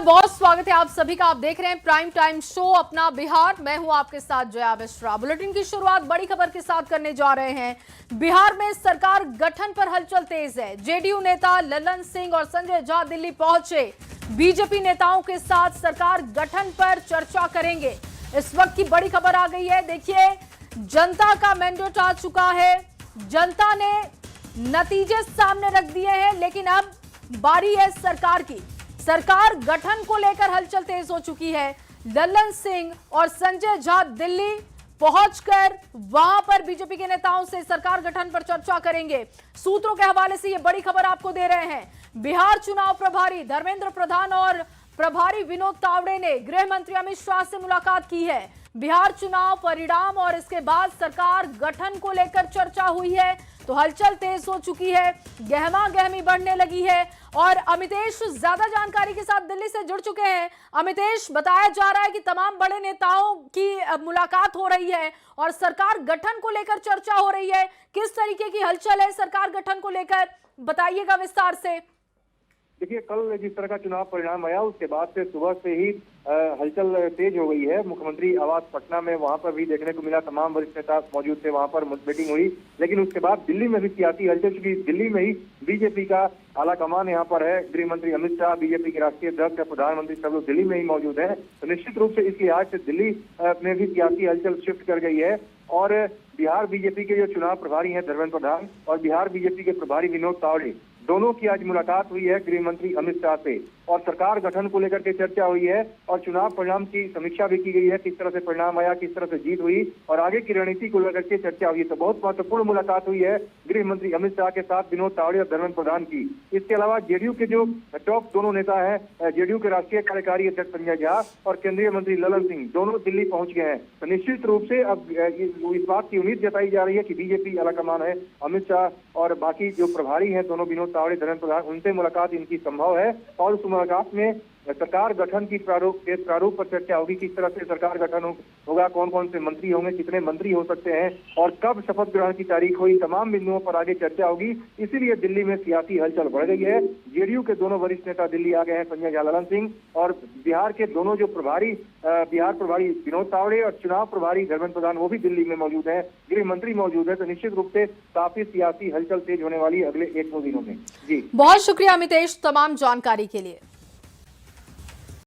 बहुत स्वागत है आप सभी का। आप देख रहे हैं प्राइम टाइम शो अपना बिहार। मैं हूं आपके साथ जया मिश्रा। बुलेटिन की शुरुआत बड़ी खबर के साथ करने जा रहे हैं। बिहार में सरकार गठन पर हलचल तेज है। जेडीयू नेता ललन सिंह और संजय झा दिल्ली पहुंचे। बीजेपी नेताओं के साथ सरकार गठन पर चर्चा करेंगे। इस वक्त की बड़ी खबर आ गई है। देखिए, जनता का मैंडेट आ चुका है। जनता ने नतीजे सामने रख दिए हैं, लेकिन अब बारी है सरकार की। सरकार गठन को लेकर हलचल तेज हो चुकी है। ललन सिंह और संजय झा दिल्ली पहुंचकर वहां पर बीजेपी के नेताओं से सरकार गठन पर चर्चा करेंगे। सूत्रों के हवाले से यह बड़ी खबर आपको दे रहे हैं। बिहार चुनाव प्रभारी धर्मेंद्र प्रधान और प्रभारी विनोद तावड़े ने गृह मंत्री अमित शाह से मुलाकात की है। बिहार चुनाव परिणाम और इसके बाद सरकार गठन को लेकर चर्चा हुई है, तो हलचल तेज हो चुकी है, गहमा गहमी बढ़ने लगी है। और अमितेश ज्यादा जानकारी के साथ दिल्ली से जुड़ चुके हैं। अमितेश, बताया जा रहा है कि तमाम बड़े नेताओं की मुलाकात हो रही है और सरकार गठन को लेकर चर्चा हो रही है। किस तरीके की हलचल है सरकार गठन को लेकर, बताइएगा विस्तार से। देखिए, कल जिस तरह का चुनाव परिणाम आया उसके बाद से सुबह से ही हलचल तेज हो गई है। मुख्यमंत्री आवास पटना में वहां पर भी देखने को मिला, तमाम वरिष्ठ नेता मौजूद थे, वहां पर मीटिंग हुई। लेकिन उसके बाद दिल्ली में भी सियासी हलचल, क्योंकि दिल्ली में ही बीजेपी का आला कमान यहाँ पर है। गृह मंत्री अमित शाह, बीजेपी के राष्ट्रीय अध्यक्ष, प्रधानमंत्री सब लोग दिल्ली में ही मौजूद है। तो निश्चित रूप से इस लिहाज से दिल्ली में भी सियासी हलचल शिफ्ट कर गई है। और बिहार बीजेपी के जो चुनाव प्रभारी हैं धर्मेंद्र प्रधान और बिहार बीजेपी के प्रभारी विनोद तावड़े, दोनों की आज मुलाकात हुई है गृह मंत्री अमित शाह से और सरकार गठन को लेकर के चर्चा हुई है और चुनाव परिणाम की समीक्षा भी की गई है। किस तरह से परिणाम आया, किस तरह से जीत हुई और आगे की रणनीति को लेकर के चर्चा हुई है। तो बहुत महत्वपूर्ण मुलाकात हुई है गृह मंत्री अमित शाह के साथ विनोद तावड़े और धर्मेंद्र प्रधान की। इसके अलावा जेडीयू के जो टॉप दोनों नेता है, जेडीयू के राष्ट्रीय कार्यकारी अध्यक्ष संजय झा और केंद्रीय मंत्री ललन सिंह, दोनों दिल्ली पहुंच गए हैं। तो निश्चित रूप से अब इस बात की उम्मीद जताई जा रही है कि बीजेपी आलाकमान है अमित शाह और बाकी जो प्रभारी हैं दोनों विनोद तावड़े धर्मेंद्र प्रधान, उनसे मुलाकात इनकी संभव है और उस मुलाकात में सरकार गठन की प्रारूप पर चर्चा होगी। किस तरह से सरकार गठन होगा, कौन कौन से मंत्री होंगे, कितने मंत्री हो सकते हैं और कब शपथ ग्रहण की तारीख हुई, तमाम बिंदुओं पर आगे चर्चा होगी। इसीलिए दिल्ली में सियासी हलचल बढ़ गई है। जेडीयू के दोनों वरिष्ठ नेता दिल्ली आ गए हैं, संजय झा, ललन सिंह, और बिहार के दोनों जो बिहार प्रभारी विनोद तावड़े और चुनाव प्रभारी धर्मेंद्र प्रधान, वो भी दिल्ली में मौजूद है, गृह मंत्री मौजूद है। तो निश्चित रूप से काफी सियासी हलचल तेज होने वाली है अगले 1-2 दिनों में। जी, बहुत शुक्रिया अमितेश तमाम जानकारी के लिए।